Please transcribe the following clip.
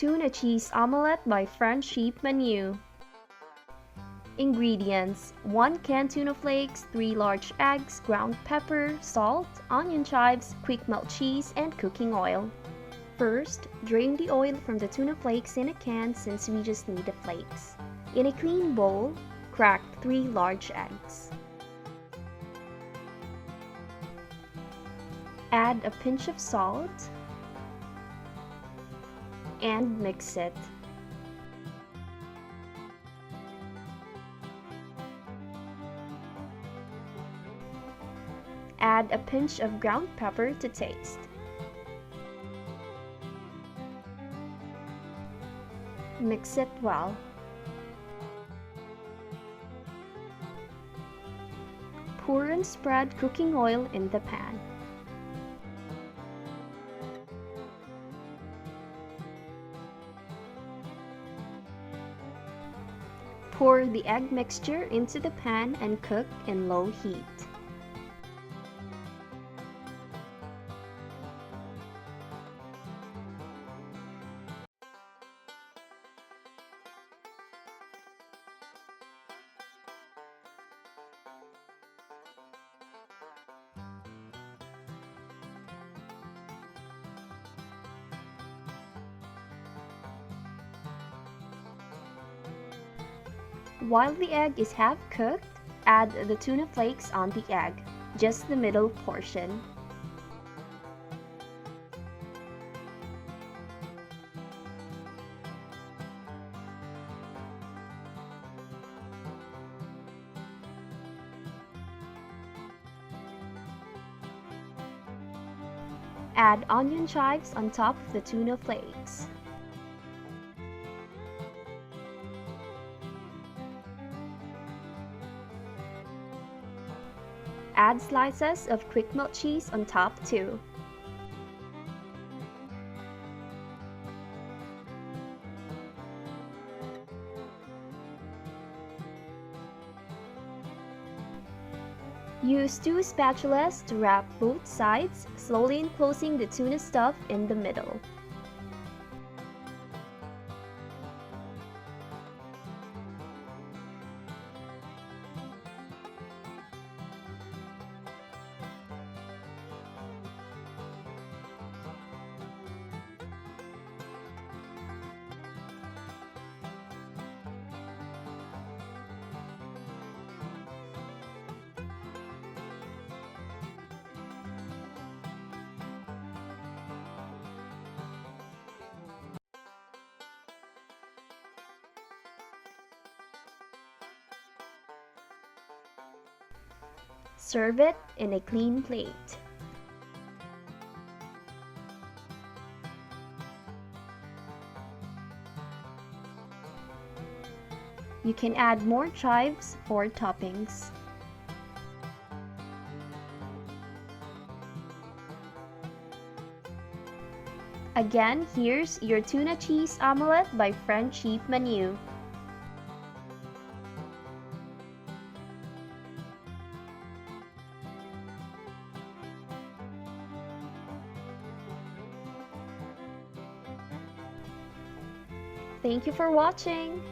Tuna Cheese Omelette by French Sheep Menu. Ingredients: 1 can tuna flakes, 3 large eggs, ground pepper, salt, onion chives, quick melt cheese, and cooking oil. First, drain the oil from the tuna flakes in a can since we just need the flakes. In a clean bowl, crack 3 large eggs. Add a pinch of salt and mix it. Add a pinch of ground pepper to taste. Mix it well. Pour and spread cooking oil in the pan. Pour the egg mixture into the pan and cook in low heat. While the egg is half cooked, add the tuna flakes on the egg, just the middle portion. Add onion chives on top of the tuna flakes. Add slices of quick melt cheese on top too. Use 2 spatulas to wrap both sides, slowly enclosing the tuna stuff in the middle. Serve it in a clean plate. You can add more chives for toppings. Again, here's your tuna cheese omelette by French Sheep Menu. Thank you for watching!